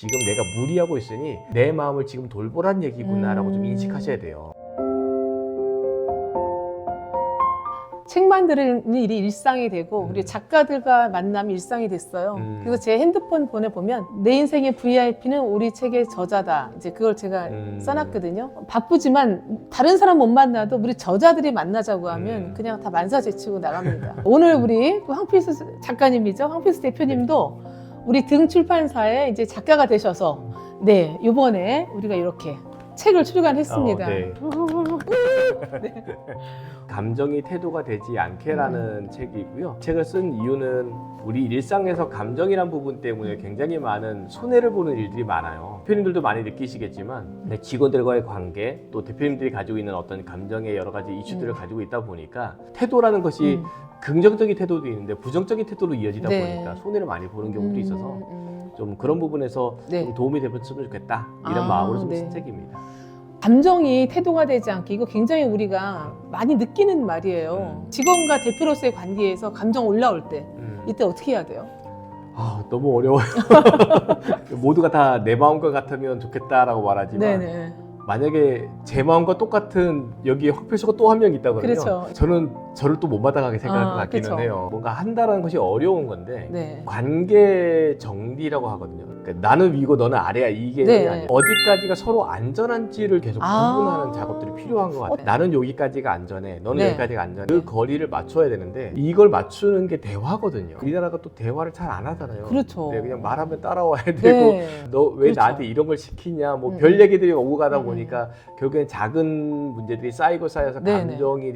지금 내가 무리하고 있으니 내 마음을 지금 돌보란 얘기구나라고 좀 인식하셔야 돼요. 책 만드는 일이 일상이 되고 우리 작가들과 만남이 일상이 됐어요. 그래서 제 핸드폰 보내보면 내 인생의 VIP는 우리 책의 저자다. 이제 그걸 제가 써놨거든요. 바쁘지만 다른 사람 못 만나도 우리 저자들이 만나자고 하면 그냥 다 만사제치고 나갑니다. 오늘 우리 황필수 작가님이죠. 황필수 대표님도 우리 등 출판사에 이제 작가가 되셔서 네, 이번에 우리가 이렇게 책을 출간했습니다. 네. 네. 감정이 태도가 되지 않게라는 책이고요. 책을 쓴 이유는 우리 일상에서 감정이란 부분 때문에 굉장히 많은 손해를 보는 일들이 많아요. 대표님들도 많이 느끼시겠지만 내 직원들과의 관계, 또 대표님들이 가지고 있는 어떤 감정의 여러 가지 이슈들을 가지고 있다 보니까 태도라는 것이 긍정적인 태도도 있는데 부정적인 태도로 이어지다 네. 보니까 손해를 많이 보는 경우도 있어서 좀 그런 부분에서 네. 좀 도움이 되면 좋겠다 이런 아, 마음으로 좀 네. 쓴 책입니다. 감정이 태도가 되지 않게 이거 굉장히 우리가 많이 느끼는 말이에요. 직원과 대표로서의 관계에서 감정 올라올 때 이때 어떻게 해야 돼요? 아, 너무 어려워요. 모두가 다 내 마음과 같으면 좋겠다라고 말하지만 네네. 만약에 제 마음과 똑같은 여기에 황필수가 또 한 명 있다 그러면 그렇죠. 저는 저를 또 못마땅하게 생각할 것 같기는 그렇죠. 해요. 뭔가 한다는 것이 어려운 건데 네. 관계 정리라고 하거든요. 그러니까 나는 위고 너는 아래야 이게 네. 아니에요. 어디까지가 서로 안전한지를 계속 구분하는 작업들이 필요한 것 같아요. 나는 여기까지가 안전해, 너는 네. 여기까지가 안전해. 그 거리를 맞춰야 되는데 이걸 맞추는 게 대화거든요. 우리나라가 또 대화를 잘 안 하잖아요. 그렇죠. 네, 그냥 말하면 따라와야 되고 네. 너 왜 그렇죠. 나한테 이런 걸 시키냐 뭐 별 얘기들이 오고 가다 보니까 결국엔 작은 문제들이 쌓이고 쌓여서 네네. 감정이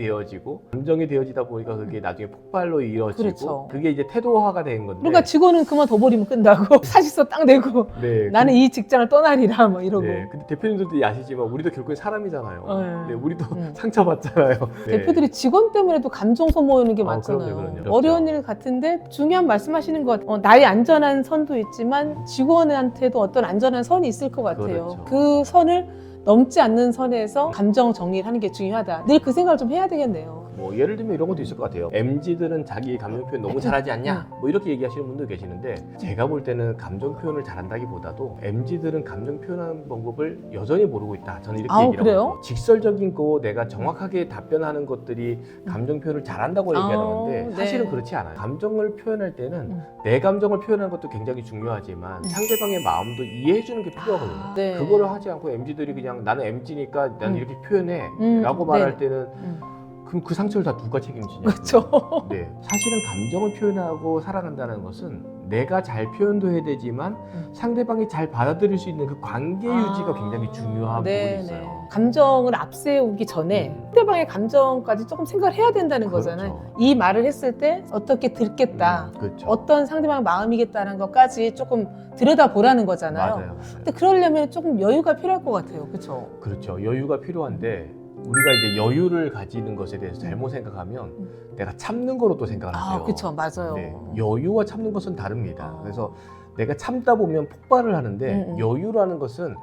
되어지다 보니까 그게 나중에 폭발로 이어지고 그렇죠. 그게 이제 태도화가 된 건데 그러니까 직원은 그만둬버리면 끝나고 사실서 딱 내고 네, 나는 이 직장을 떠나리라 뭐 이러고 네, 근데 대표님들도 아시지만 우리도 결국엔 사람이잖아요. 네. 네, 우리도 상처받잖아요. 네. 대표들이 직원 때문에도 감정 소모하는 게 많잖아요. 그럼요. 어려운 일 같은데 중요한 말씀하시는 것 나의 안전한 선도 있지만 직원한테도 어떤 안전한 선이 있을 것 같아요. 그렇죠. 그 선을 넘지 않는 선에서 감정 정리를 하는 게 중요하다. 늘 그 생각을 좀 해야 되겠네요. 뭐 예를 들면 이런 것도 있을 것 같아요. MZ들은 자기 감정 표현 너무 잘하지 않냐? 뭐 이렇게 얘기하시는 분도 계시는데 제가 볼 때는 감정 표현을 잘한다기보다도 MZ들은 감정 표현하는 방법을 여전히 모르고 있다. 저는 이렇게 얘기를 그래요? 하거든요. 직설적인 거 내가 정확하게 답변하는 것들이 감정 표현을 잘한다고 얘기하는데 네. 사실은 그렇지 않아요. 감정을 표현할 때는 내 감정을 표현하는 것도 굉장히 중요하지만 상대방의 마음도 이해해주는 게 필요하거든요. 네. 그거를 하지 않고 MZ들이 그냥 나는 MZ니까 나는 이렇게 표현해 라고 네. 말할 때는 그럼 그 상처를 다 누가 책임지냐? 그렇죠. 네, 사실은 감정을 표현하고 살아간다는 것은 내가 잘 표현도 해야 되지만 상대방이 잘 받아들일 수 있는 그 관계 유지가 굉장히 중요한 부분이 있어요. 감정을 앞세우기 전에 상대방의 감정까지 조금 생각을 해야 된다는 그렇죠. 거잖아요. 이 말을 했을 때 어떻게 듣겠다. 그렇죠. 어떤 상대방 마음이겠다는 것까지 조금 들여다보라는 거잖아요. 맞아요. 근데 그러려면 조금 여유가 필요할 것 같아요. 그렇죠? 그렇죠. 여유가 필요한데 우리가 이제 여유를 가지는 것에 대해서 잘못 생각하면 내가 참는 거로 또 생각을 하세요. 그렇죠. 맞아요. 네, 여유와 참는 것은 다릅니다. 그래서 내가 참다 보면 폭발을 하는데 여유라는 것은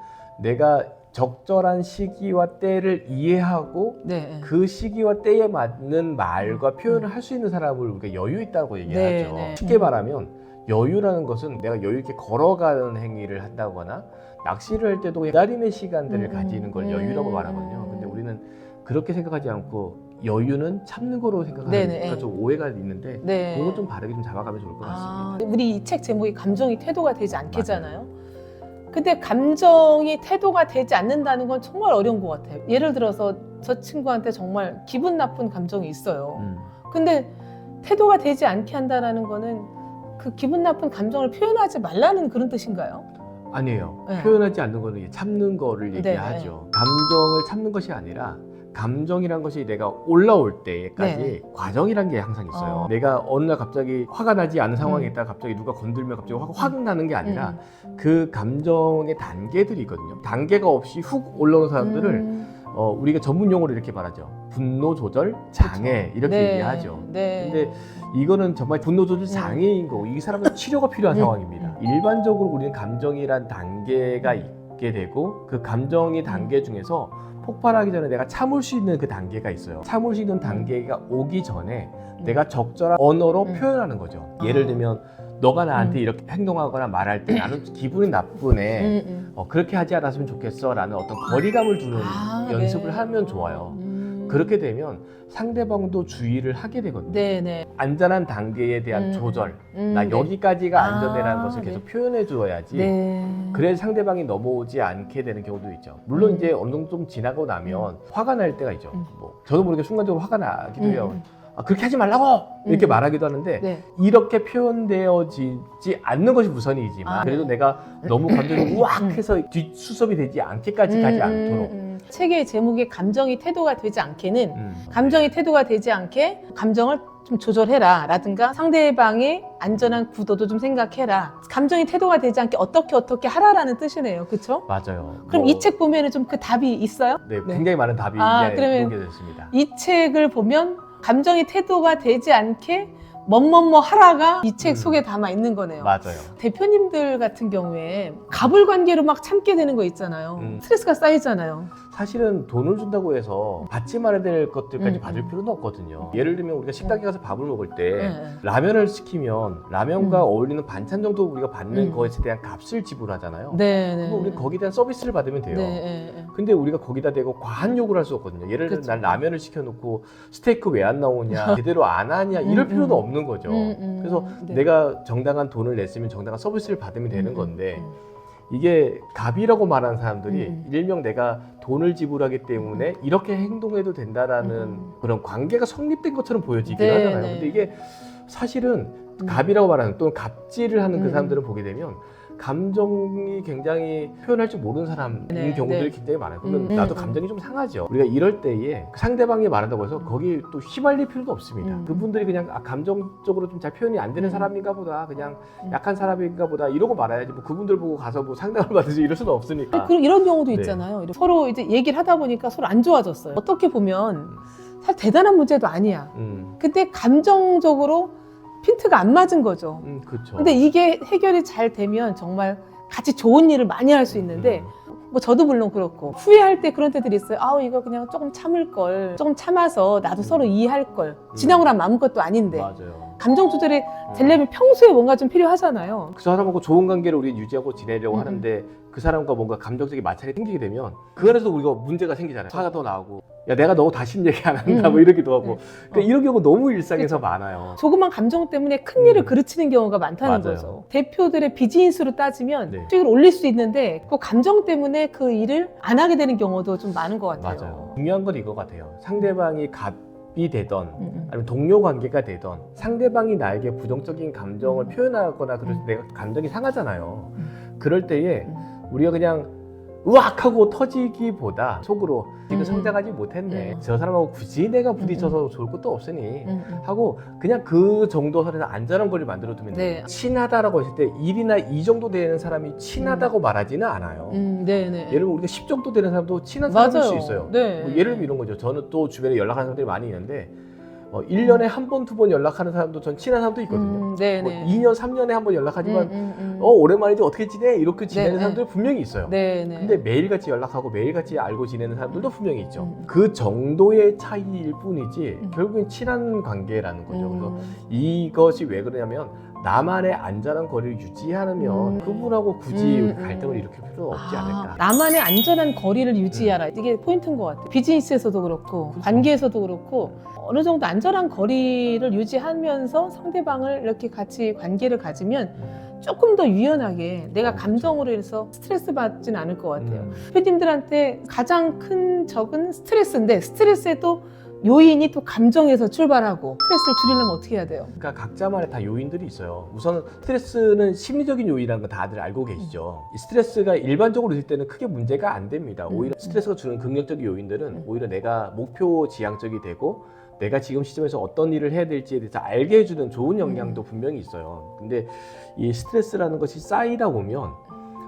내가 적절한 시기와 때를 이해하고 네. 그 시기와 때에 맞는 말과 표현을 할 수 있는 사람을 우리가 여유 있다고 얘기하죠. 네. 쉽게 말하면 여유라는 것은 내가 여유 있게 걸어가는 행위를 한다거나 낚시를 할 때도 기다림의 시간들을 가지는 걸 여유라고 말하거든요. 근데 우리는 그렇게 생각하지 않고 여유는 참는 거로 생각하니까 좀 오해가 있는데 네. 그건 좀 바르게 좀 잡아가면 좋을 것 같습니다. 우리 이 책 제목이 감정이 태도가 되지 않게잖아요. 근데 감정이 태도가 되지 않는다는 건 정말 어려운 것 같아요. 예를 들어서 저 친구한테 정말 기분 나쁜 감정이 있어요. 근데 태도가 되지 않게 한다는 거는 그 기분 나쁜 감정을 표현하지 말라는 그런 뜻인가요? 아니에요. 네. 표현하지 않는 거는 참는 거를 얘기하죠. 감정을 참는 것이 아니라 감정이란 것이 내가 올라올 때까지 과정이란 게 항상 있어요. 내가 어느 날 갑자기 화가 나지 않은 상황에 있다가 갑자기 누가 건들면 갑자기 확 나는 게 아니라 그 감정의 단계들이 있거든요. 단계가 없이 훅 올라오는 사람들을 우리가 전문 용어로 이렇게 말하죠. 분노 조절 장애 이렇게 얘기하죠. 근데 이거는 정말 분노 조절 장애인 거고 이 사람은 치료가 필요한 상황입니다. 일반적으로 우리는 감정이란 단계가 있게 되고 그 감정의 단계 중에서 폭발하기 전에 내가 참을 수 있는 그 단계가 있어요. 참을 수 있는 단계가 오기 전에 내가 적절한 언어로 표현하는 거죠. 예를 들면 너가 나한테 이렇게 행동하거나 말할 때 나는 기분이 나쁘네. 그렇게 하지 않았으면 좋겠어 라는 어떤 거리감을 두는 연습을 네. 하면 좋아요. 그렇게 되면 상대방도 주의를 하게 되거든요. 네네. 안전한 단계에 대한 조절, 나 네. 여기까지가 안전해라는 것을 계속 네. 표현해 줘야지. 네. 그래야 상대방이 넘어오지 않게 되는 경우도 있죠. 물론 이제 어느 정도 좀 지나고 나면 화가 날 때가 있죠. 뭐 저도 모르게 순간적으로 화가 나기도 해요. 그렇게 하지 말라고 이렇게 말하기도 하는데 네. 이렇게 표현되어지지 않는 것이 우선이지만 그래도 내가 너무 감정이 우악해서 뒷수습이 되지 않게까지 가지 않도록 책의 제목이 감정이 태도가 되지 않게는 감정이 태도가 되지 않게 감정을 좀 조절해라 라든가 상대방의 안전한 구도도 좀 생각해라. 감정이 태도가 되지 않게 어떻게 하라라는 뜻이네요. 그렇죠? 맞아요. 그럼 이 책 보면은 좀 그 답이 있어요? 네, 굉장히 많은 답이 이제 그러면 공개됐습니다. 이 책을 보면 감정이 태도가 되지 않게 뭐뭐뭐 하라가 이 책 속에 담아 있는 거네요. 맞아요. 대표님들 같은 경우에 갑을 관계로 막 참게 되는 거 있잖아요. 스트레스가 쌓이잖아요. 사실은 돈을 준다고 해서 받지 말아야 될 것들까지 받을 필요는 없거든요. 예를 들면 우리가 식당에 가서 밥을 먹을 때 라면을 시키면 라면과 어울리는 반찬 정도 우리가 받는 것에 대한 값을 지불하잖아요. 네. 그럼 우리 거기에 대한 서비스를 받으면 돼요. 네. 근데 우리가 거기다 대고 과한 요구를 할 수 없거든요. 예를 들면 난 라면을 시켜놓고 스테이크 왜 안 나오냐, 제대로 안 하냐 이럴 필요는 없는 거죠. 그래서 내가 정당한 돈을 냈으면 정당한 서비스를 받으면 되는 건데 이게 갑이라고 말하는 사람들이 일명 내가 돈을 지불하기 때문에 이렇게 행동해도 된다라는 그런 관계가 성립된 것처럼 보여지긴 하잖아요. 근데 이게 사실은 갑이라고 말하는 또는 갑질을 하는 그 사람들을 보게 되면 감정이 굉장히 표현할 줄 모르는 사람인 경우들이 굉장히 많아요. 그러면 나도 감정이 좀 상하죠. 우리가 이럴 때에 상대방이 말한다고 해서 거기 또 휘말릴 필요도 없습니다. 그분들이 그냥 감정적으로 좀 잘 표현이 안 되는 사람인가 보다, 그냥 약한 사람인가 보다 이러고 말아야지 뭐 그분들 보고 가서 뭐 상담을 받으지 이럴 수는 없으니까. 그리고 이런 경우도 있잖아요. 서로 이제 얘기를 하다 보니까 서로 안 좋아졌어요. 어떻게 보면 사실 대단한 문제도 아니야. 근데 감정적으로 핀트가 안 맞은 거죠. 그렇죠. 근데 이게 해결이 잘 되면 정말 같이 좋은 일을 많이 할 수 있는데 뭐 저도 물론 그렇고 후회할 때 그런 때들이 있어요. 이거 그냥 조금 참을 걸, 조금 참아서 나도 서로 이해할 걸. 지나고 나면 아무것도 아닌데. 맞아요. 감정 조절이 되려면 평소에 뭔가 좀 필요하잖아요. 그 사람하고 좋은 관계를 우리 유지하고 지내려고 하는데 그 사람과 뭔가 감정적인 마찰이 생기게 되면 그 안에서 우리가 문제가 생기잖아요. 화가 더 나오고 야 내가 너 다시는 얘기 안 한다 뭐 이러기도 하고 그러니까 이런 경우 너무 일상에서 많아요. 조그만 감정 때문에 큰 일을 그르치는 경우가 많다는 맞아요. 거죠. 대표들의 비즈니스로 따지면 네. 수익을 올릴 수 있는데 그 감정 때문에 그 일을 안 하게 되는 경우도 좀 많은 것 같아요. 맞아요. 중요한 건 이거 같아요. 상대방이 갑이 되던 아니면 동료 관계가 되던 상대방이 나에게 부정적인 감정을 표현하거나 그래서 내가 감정이 상하잖아요. 그럴 때에 우리가 그냥 으악하고 터지기보다 속으로 지금 성장하지 못했네. 저 사람하고 굳이 내가 부딪혀서 좋을 것도 없으니 하고 그냥 그 정도 선에서 안전한 거리를 만들어 두면 돼요. 친하다라고 했을 때 1이나 2 정도 되는 사람이 친하다고 말하지는 않아요. 예를 들면 우리가 10 정도 되는 사람도 친한 사람일 수 있어요. 뭐 예를 들면 이런 거죠. 저는 또 주변에 연락하는 사람들이 많이 있는데 1년에 한 번, 두 번 연락하는 사람도 전 친한 사람도 있거든요. 뭐 2년, 3년에 한 번 연락하지만 오랜만이지 어떻게 지내? 이렇게 지내는 사람들 분명히 있어요. 근데 매일같이 연락하고 매일같이 알고 지내는 사람들도 분명히 있죠. 그 정도의 차이일 뿐이지 결국엔 친한 관계라는 거죠. 그래서 이것이 왜 그러냐면 나만의 안전한 거리를 유지하면 그분하고 굳이 갈등을 일으킬 필요는 없지 않을까. 나만의 안전한 거리를 유지하라. 이게 포인트인 것 같아요. 비즈니스에서도 그렇고 관계에서도 그렇고 어느 정도 안전한 거리를 유지하면서 상대방을 이렇게 같이 관계를 가지면 조금 더 유연하게 내가 감정으로 해서 스트레스 받지는 않을 것 같아요. 대표님들한테 가장 큰 적은 스트레스인데 스트레스에도 요인이 또 감정에서 출발하고 스트레스를 줄이려면 어떻게 해야 돼요? 그러니까 각자만의 다 요인들이 있어요. 우선 스트레스는 심리적인 요인이라는 거 다들 알고 계시죠. 이 스트레스가 일반적으로 있을 때는 크게 문제가 안 됩니다. 오히려 스트레스가 주는 긍정적인 요인들은 오히려 내가 목표 지향적이 되고 내가 지금 시점에서 어떤 일을 해야 될지에 대해서 알게 해주는 좋은 영향도 분명히 있어요. 근데 이 스트레스라는 것이 쌓이다 보면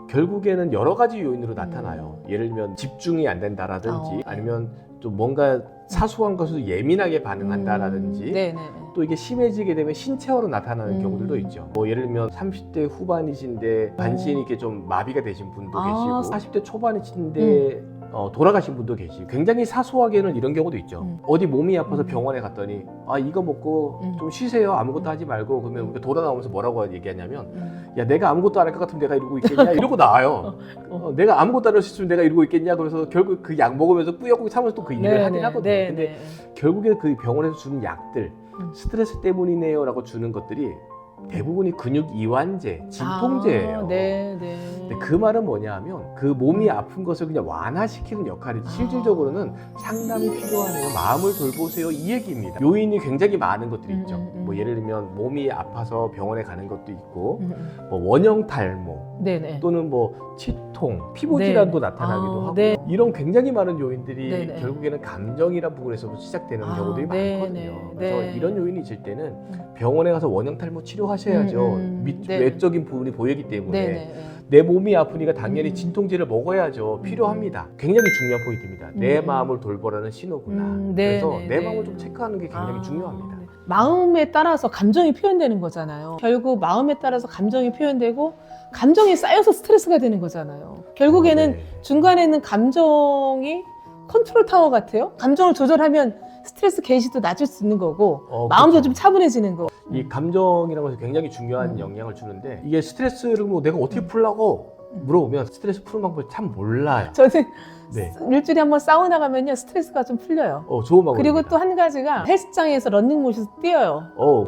결국에는 여러 가지 요인으로 나타나요. 예를 들면 집중이 안 된다라든지 아니면 좀 뭔가 사소한 것을 예민하게 반응한다라든지 또 이게 심해지게 되면 신체화로 나타나는 경우들도 있죠. 뭐 예를 들면 30대 후반이신데 반신이 이렇게 좀 마비가 되신 분도 계시고 40대 초반이신데 돌아가신 분도 계시고 굉장히 사소하게는 이런 경우도 있죠. 어디 몸이 아파서 병원에 갔더니 아 이거 먹고 좀 쉬세요. 아무것도 하지 말고. 그러면 우리가 돌아 나오면서 뭐라고 얘기하냐면 야 내가 아무것도 안 할 것 같으면 내가 이러고 있겠냐 이러고 나와요. 내가 아무것도 안 할 수 있으면 내가 이러고 있겠냐. 그래서 결국 그 약 먹으면서 꾸역꾸역 참으면서 또 그 일을 하긴 하거든요. 근데 결국에 그 병원에서 주는 약들 스트레스 때문이네요 라고 주는 것들이 대부분이 근육 이완제, 진통제예요. 근데 그 말은 뭐냐 하면 그 몸이 아픈 것을 그냥 완화시키는 역할이지 실질적으로는 상담이 필요하네요. 마음을 돌보세요. 이 얘기입니다. 요인이 굉장히 많은 것들이 있죠. 뭐 예를 들면 몸이 아파서 병원에 가는 것도 있고 뭐 원형 탈모 또는 뭐 치통, 피부 질환도 나타나기도 하고 이런 굉장히 많은 요인들이 결국에는 감정이란 부분에서 시작되는 경우들이 많거든요. 그래서 이런 요인이 있을 때는 병원에 가서 원형 탈모 치료하셔야죠. 외적인 부분이 보이기 때문에 내 몸이 아프니까 당연히 진통제를 먹어야죠. 필요합니다. 굉장히 중요한 포인트입니다. 내 마음을 돌보라는 신호구나. 그래서 내 마음을 좀 체크하는 게 굉장히 중요합니다. 마음에 따라서 감정이 표현되는 거잖아요. 결국 마음에 따라서 감정이 표현되고 감정이 쌓여서 스트레스가 되는 거잖아요. 결국에는 중간에 있는 감정이 컨트롤 타워 같아요. 감정을 조절하면 스트레스 게이지도 낮을 수 있는 거고 마음도 좀 차분해지는 거. 이 감정이라는 것이 굉장히 중요한 영향을 주는데 이게 스트레스를 뭐 내가 어떻게 풀라고 물어보면 스트레스 푸는 방법을 참 몰라요. 저는 일주일에 한번 사우나 가면요 스트레스가 좀 풀려요. 좋은 방법입니다. 그리고 또 한 가지가 헬스장에서 런닝머신에서 뛰어요.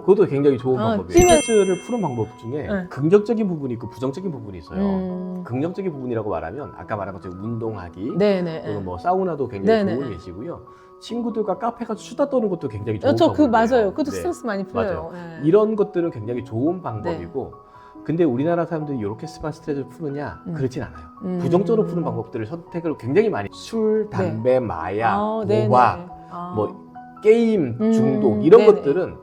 그것도 굉장히 좋은 방법이에요. 뛰면... 스트레스를 푸는 방법 중에 긍정적인 부분이 있고 부정적인 부분이 있어요. 긍정적인 부분이라고 말하면 아까 말한 것처럼 운동하기 그리고 뭐 사우나도 굉장히 좋은 예시고요. 친구들과 카페 가서 수다 떠는 것도 굉장히 좋은 방법이에요. 맞아요. 그것도 스트레스 많이 풀려요. 이런 것들은 굉장히 좋은 방법이고 근데 우리나라 사람들이 이렇게만 스트레스를 푸느냐? 그렇진 않아요. 부정적으로 푸는 방법들을 선택을 굉장히 많이 술, 담배, 마약, 도박, 뭐 게임 중독 이런 것들은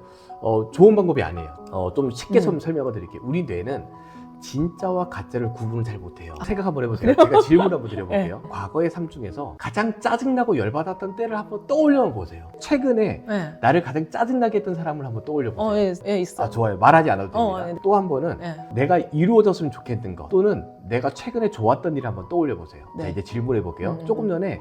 좋은 방법이 아니에요. 좀 쉽게 설명을 드릴게요. 우리 뇌는 진짜와 가짜를 구분을 잘 못해요. 생각 한번 해보세요. 제가 질문 한번 드려볼게요. 과거의 삶 중에서 가장 짜증나고 열받았던 때를 한번 떠올려 보세요. 최근에 나를 가장 짜증나게 했던 사람을 한번 떠올려 보세요. 있어요. 좋아요. 말하지 않아도 됩니다. 또 한 번은 내가 이루어졌으면 좋겠는 것 또는 내가 최근에 좋았던 일을 한번 떠올려 보세요. 자, 이제 질문해 볼게요. 조금 전에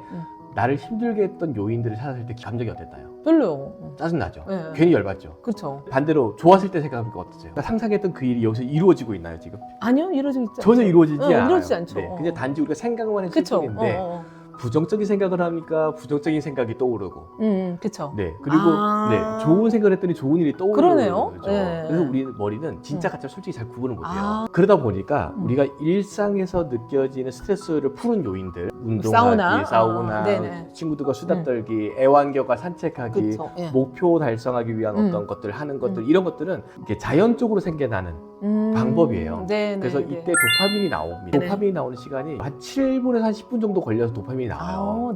나를 힘들게 했던 요인들을 찾았을 때 감정이 어땠나요? 별로요. 짜증나죠? 괜히 열받죠? 그렇죠. 반대로 좋았을 때 생각하니까 어떠세요? 그러니까 상상했던 그 일이 여기서 이루어지고 있나요 지금? 아니요, 이루어지고 있지 않죠. 전혀 이루어지지 않아요. 이루어지지 않죠. 그냥 단지 우리가 생각만 했을 뿐인데 부정적인 생각을 하니까 부정적인 생각이 떠오르고 그렇죠. 그리고 좋은 생각을 했더니 좋은 일이 떠오르는 그러네요. 거죠. 그래서 우리 머리는 진짜 가짜 솔직히 잘 구분을 못해요. 그러다 보니까 우리가 일상에서 느껴지는 스트레스를 푸는 요인들 운동하기, 사우나, 친구들과 수다 떨기, 애완견과 산책하기, 목표 달성하기 위한 어떤 것들 하는 것들 이런 것들은 이렇게 자연적으로 생겨나는 방법이에요. 그래서 이때 도파민이 나옵니다. 도파민이 나오는 시간이 한 7분에서 한 10분 정도 걸려서 도파민이 나와요.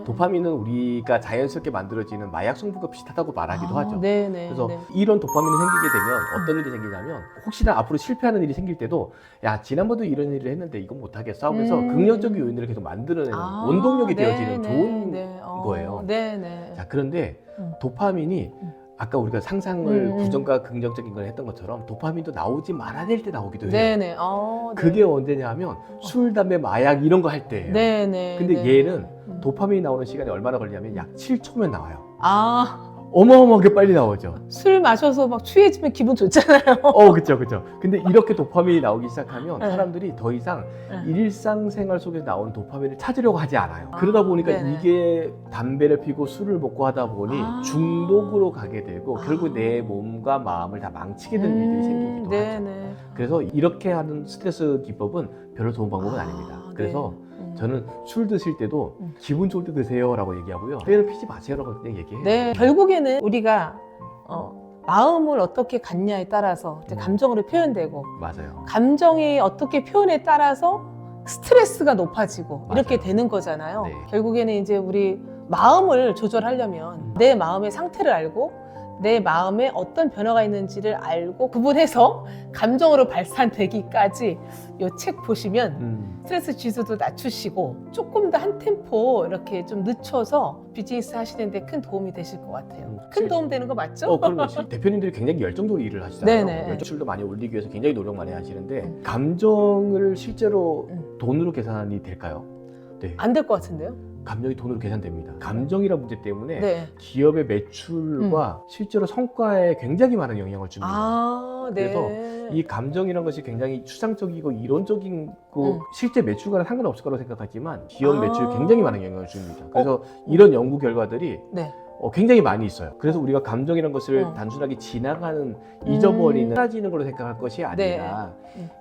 도파민은 우리가 자연스럽게 만들어지는 마약 성분과 비슷하다고 말하기도 하죠. 그래서 이런 도파민이 생기게 되면 어떤 일이 생기냐면 혹시나 앞으로 실패하는 일이 생길 때도 야 지난번도 이런 일을 했는데 이건 못하겠어 하면서 긍정적인 요인들을 계속 만들어내는 원동력이 되어지는 좋은 거예요. 자, 그런데 도파민이 아까 우리가 상상을 부정과 긍정적인 걸 했던 것처럼 도파민도 나오지 말아야 될 때 나오기도 해요. 그게 언제냐 하면 술, 담배, 마약 이런 거 할 때예요. 근데 얘는 도파민이 나오는 시간이 얼마나 걸리냐면 약 7초면 나와요. 어마어마하게 빨리 나오죠. 술 마셔서 막 취해지면 기분 좋잖아요. 그쵸. 근데 이렇게 도파민이 나오기 시작하면 사람들이 더 이상 일상생활 속에서 나오는 도파민을 찾으려고 하지 않아요. 그러다 보니까 이게 담배를 피고 술을 먹고 하다 보니 중독으로 가게 되고 결국 내 몸과 마음을 다 망치게 되는 일들이 생기기도 하죠. 그래서 이렇게 하는 스트레스 기법은 별로 좋은 방법은 아닙니다. 그래서 저는 술 드실 때도 기분 좋을 때 드세요 라고 얘기하고요. 때를 피지 마세요 라고 그냥 얘기해요. 결국에는 우리가 마음을 어떻게 갖냐에 따라서 이제 감정으로 표현되고 맞아요. 감정이 어떻게 표현에 따라서 스트레스가 높아지고 이렇게 되는 거잖아요. 결국에는 이제 우리 마음을 조절하려면 내 마음의 상태를 알고 내 마음에 어떤 변화가 있는지를 알고 구분해서 감정으로 발산되기까지 이 책 보시면 스트레스 지수도 낮추시고 조금 더 한 템포 이렇게 좀 늦춰서 비즈니스 하시는데 큰 도움이 되실 것 같아요. 큰 도움 되는 거 맞죠? 그럼요. 대표님들이 굉장히 열정적으로 일을 하시잖아요. 열정률도 많이 올리기 위해서 굉장히 노력 많이 하시는데 감정을 실제로 돈으로 계산이 될까요? 네. 안 될 것 같은데요? 감정이 돈으로 계산됩니다. 감정이란 문제 때문에 네. 기업의 매출과 실제로 성과에 굉장히 많은 영향을 줍니다. 아, 네. 그래서 이 감정이란 것이 굉장히 추상적이고 이론적이고 실제 매출과는 상관없을 거라고 생각하지만 기업 매출에 굉장히 많은 영향을 줍니다. 그래서 이런 연구 결과들이 네. 굉장히 많이 있어요. 그래서 우리가 감정이란 것을 단순하게 지나가는, 잊어버리는, 사라지는 걸로 생각할 것이 아니라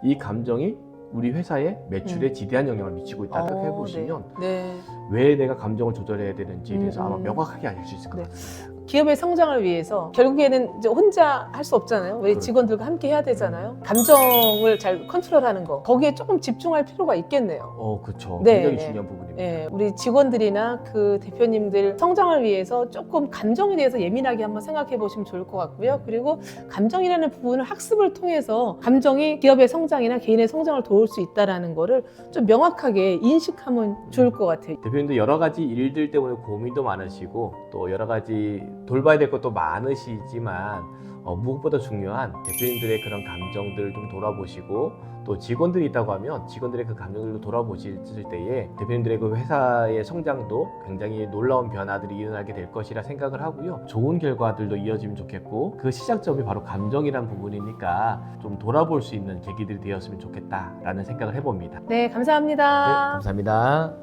이 감정이 우리 회사의 매출에 지대한 영향을 미치고 있다 생각해 보시면 네. 왜 내가 감정을 조절해야 되는지에 대해서 아마 명확하게 알 수 있을 것 같습니다. 기업의 성장을 위해서 결국에는 이제 혼자 할 수 없잖아요. 왜 그렇죠. 직원들과 함께 해야 되잖아요. 감정을 잘 컨트롤하는 거 거기에 조금 집중할 필요가 있겠네요. 그렇죠. 네, 굉장히 네. 중요한 부분입니다. 네, 우리 직원들이나 그 대표님들 성장을 위해서 조금 감정에 대해서 예민하게 한번 생각해 보시면 좋을 것 같고요. 그리고 감정이라는 부분을 학습을 통해서 감정이 기업의 성장이나 개인의 성장을 도울 수 있다는 거를 좀 명확하게 인식하면 좋을 것 같아요. 대표님도 여러 가지 일들 때문에 고민도 많으시고 또 여러 가지 돌봐야 될 것도 많으시지만 무엇보다 중요한 대표님들의 그런 감정들을 좀 돌아보시고 또 직원들이 있다고 하면 직원들의 그 감정들도 돌아보실 때에 대표님들의 그 회사의 성장도 굉장히 놀라운 변화들이 일어나게 될 것이라 생각을 하고요. 좋은 결과들도 이어지면 좋겠고 그 시작점이 바로 감정이란 부분이니까 좀 돌아볼 수 있는 계기들이 되었으면 좋겠다라는 생각을 해봅니다. 네, 감사합니다. 네, 감사합니다.